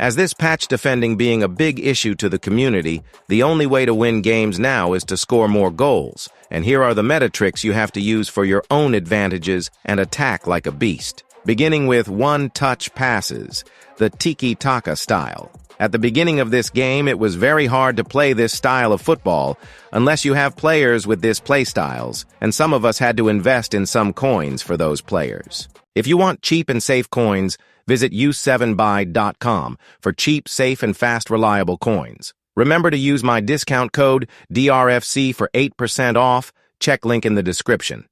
As this patch defending being a big issue to the community, the only way to win games now is to score more goals, and here are the meta tricks you have to use for your own advantages and attack like a beast. Beginning with one-touch passes, the tiki taka style. At the beginning of this game, it was very hard to play this style of football unless you have players with this play styles, and some of us had to invest in some coins for those players. If you want cheap and safe coins, visit u7buy.com for cheap, safe, and fast, reliable coins. Remember to use my discount code DRFC for 8% off. Check link in the description.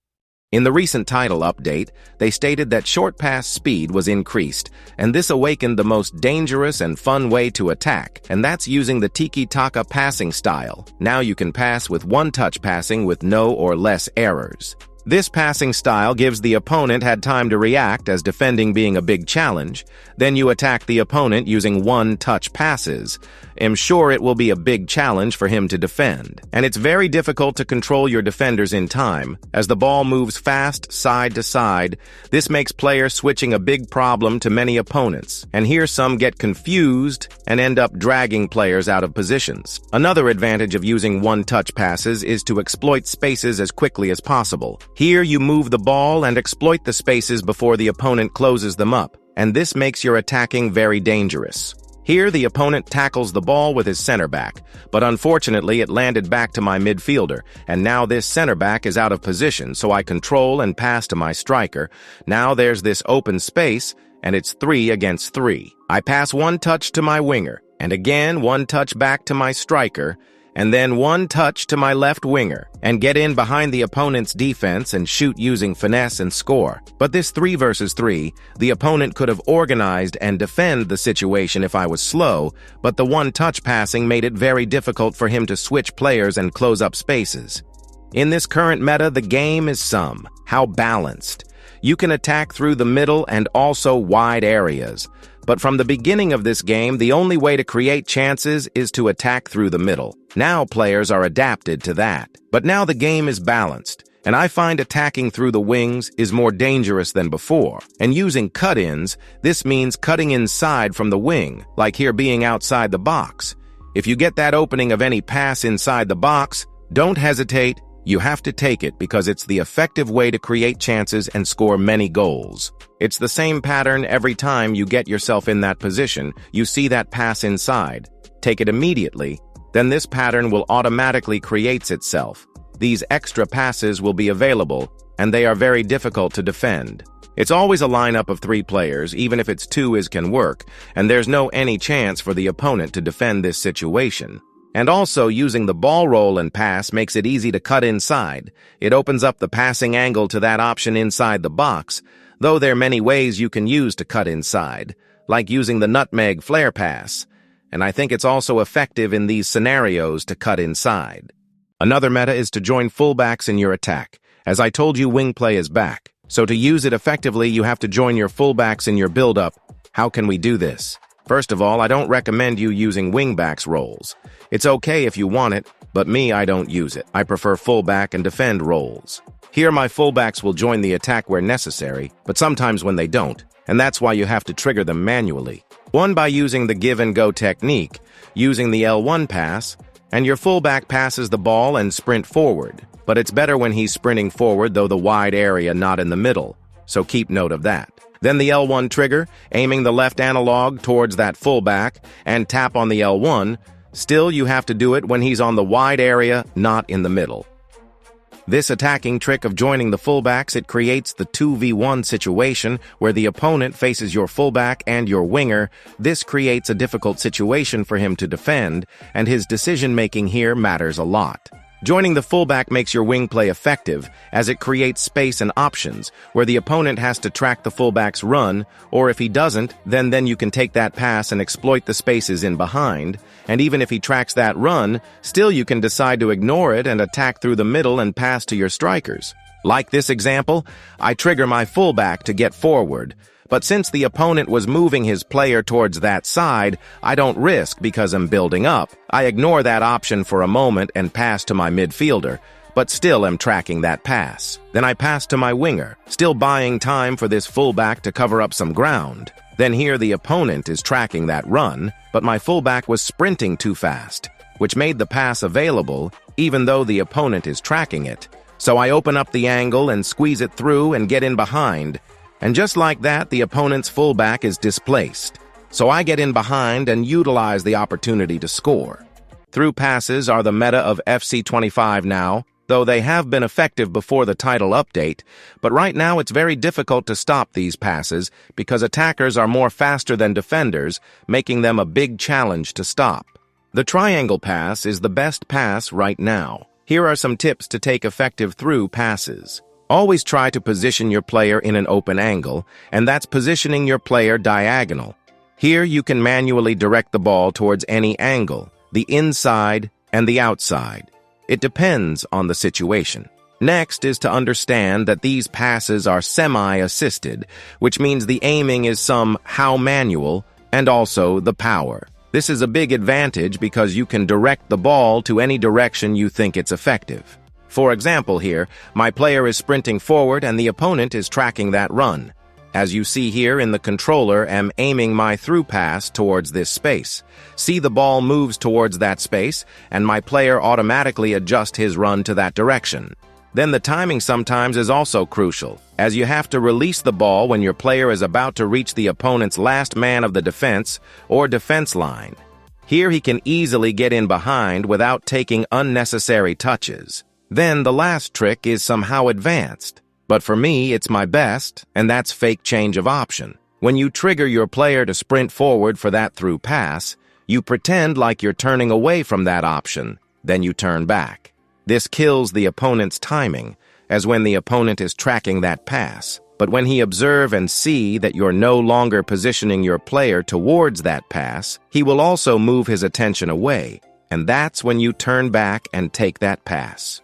In the recent title update, they stated that short pass speed was increased, and this awakened the most dangerous and fun way to attack, and that's using the tiki-taka passing style. Now you can pass with one-touch passing with no or less errors. This passing style gives the opponent had time to react, as defending being a big challenge. Then you attack the opponent using one-touch passes. I'm sure it will be a big challenge for him to defend. And it's very difficult to control your defenders in time, as the ball moves fast side to side. This makes players switching a big problem to many opponents. And here some get confused and end up dragging players out of positions. Another advantage of using one-touch passes is to exploit spaces as quickly as possible. Here you move the ball and exploit the spaces before the opponent closes them up, and this makes your attacking very dangerous. Here the opponent tackles the ball with his center back, but unfortunately it landed back to my midfielder, and now this center back is out of position, so I control and pass to my striker. Now there's this open space, and it's 3 against 3. I pass one touch to my winger, and again one touch back to my striker, and then one touch to my left winger, and get in behind the opponent's defense and shoot using finesse and score. But this 3 versus 3, the opponent could have organized and defend the situation if I was slow, but the one-touch passing made it very difficult for him to switch players and close up spaces. In this current meta, the game is how balanced. You can attack through the middle and also wide areas. But from the beginning of this game, the only way to create chances is to attack through the middle. Now players are adapted to that. But now the game is balanced, and I find attacking through the wings is more dangerous than before. And using cut-ins, this means cutting inside from the wing, like here being outside the box. If you get that opening of any pass inside the box, don't hesitate. You have to take it because it's the effective way to create chances and score many goals. It's the same pattern every time you get yourself in that position. You see that pass inside. Take it immediately. Then this pattern will automatically create itself. These extra passes will be available, and they are very difficult to defend. It's always a lineup of 3 players, even if it's 2 can work, and there's no any chance for the opponent to defend this situation. And also, using the ball roll and pass makes it easy to cut inside. It opens up the passing angle to that option inside the box, though there are many ways you can use to cut inside, like using the nutmeg flare pass. And I think it's also effective in these scenarios to cut inside. Another meta is to join fullbacks in your attack. As I told you, wing play is back. So to use it effectively, you have to join your fullbacks in your build-up. How can we do this? First of all, I don't recommend you using wingbacks roles. It's okay if you want it, but me, I don't use it. I prefer fullback and defend roles. Here, my fullbacks will join the attack where necessary, but sometimes when they don't, and that's why you have to trigger them manually. One, by using the give-and-go technique, using the L1 pass, and your fullback passes the ball and sprint forward. But it's better when he's sprinting forward, though the wide area not in the middle, so keep note of that. Then the L1 trigger, aiming the left analog towards that fullback, and tap on the L1. Still, you have to do it when he's on the wide area, not in the middle. This attacking trick of joining the fullbacks, it creates the 2v1 situation where the opponent faces your fullback and your winger. This creates a difficult situation for him to defend, and his decision-making here matters a lot. Joining the fullback makes your wing play effective, as it creates space and options, where the opponent has to track the fullback's run, or if he doesn't, then you can take that pass and exploit the spaces in behind, and even if he tracks that run, still you can decide to ignore it and attack through the middle and pass to your strikers. Like this example, I trigger my fullback to get forward, but since the opponent was moving his player towards that side, I don't risk because I'm building up. I ignore that option for a moment and pass to my midfielder, but still am tracking that pass. Then I pass to my winger, still buying time for this fullback to cover up some ground. Then here the opponent is tracking that run, but my fullback was sprinting too fast, which made the pass available even though the opponent is tracking it. So I open up the angle and squeeze it through and get in behind. And just like that, the opponent's fullback is displaced. So I get in behind and utilize the opportunity to score. Through passes are the meta of FC25 now, though they have been effective before the title update, but right now it's very difficult to stop these passes because attackers are more faster than defenders, making them a big challenge to stop. The triangle pass is the best pass right now. Here are some tips to take effective through passes. Always try to position your player in an open angle, and that's positioning your player diagonal. Here you can manually direct the ball towards any angle, the inside and the outside. It depends on the situation. Next is to understand that these passes are semi-assisted, which means the aiming is somehow manual, and also the power. This is a big advantage because you can direct the ball to any direction you think it's effective. For example here, my player is sprinting forward and the opponent is tracking that run. As you see here in the controller, I'm aiming my through pass towards this space. See, the ball moves towards that space, and my player automatically adjusts his run to that direction. Then the timing sometimes is also crucial, as you have to release the ball when your player is about to reach the opponent's last man of the defense or defense line. Here he can easily get in behind without taking unnecessary touches. Then the last trick is somehow advanced. But for me, it's my best, and that's fake change of option. When you trigger your player to sprint forward for that through pass, you pretend like you're turning away from that option, then you turn back. This kills the opponent's timing, as when the opponent is tracking that pass. But when he observe and see that you're no longer positioning your player towards that pass, he will also move his attention away, and that's when you turn back and take that pass.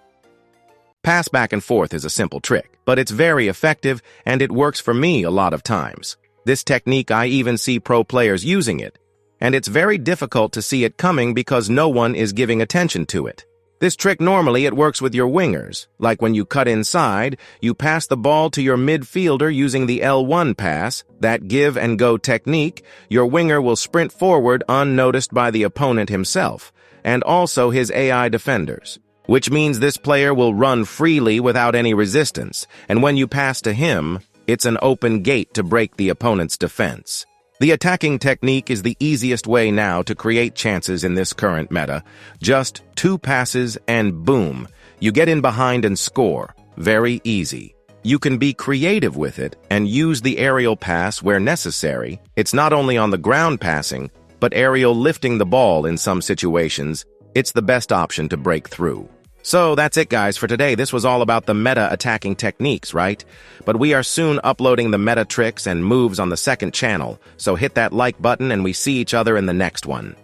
Pass back and forth is a simple trick, but it's very effective and it works for me a lot of times. This technique, I even see pro players using it, and it's very difficult to see it coming because no one is giving attention to it. This trick normally it works with your wingers, like when you cut inside, you pass the ball to your midfielder using the L1 pass, that give and go technique. Your winger will sprint forward unnoticed by the opponent himself, and also his AI defenders. Which means this player will run freely without any resistance, and when you pass to him, it's an open gate to break the opponent's defense. The attacking technique is the easiest way now to create chances in this current meta. Just 2 passes and boom, you get in behind and score. Very easy. You can be creative with it and use the aerial pass where necessary. It's not only on the ground passing, but aerial lifting the ball in some situations. It's the best option to break through. So that's it, guys, for today. This was all about the meta attacking techniques, right? But we are soon uploading the meta tricks and moves on the second channel, so hit that like button and we see each other in the next one.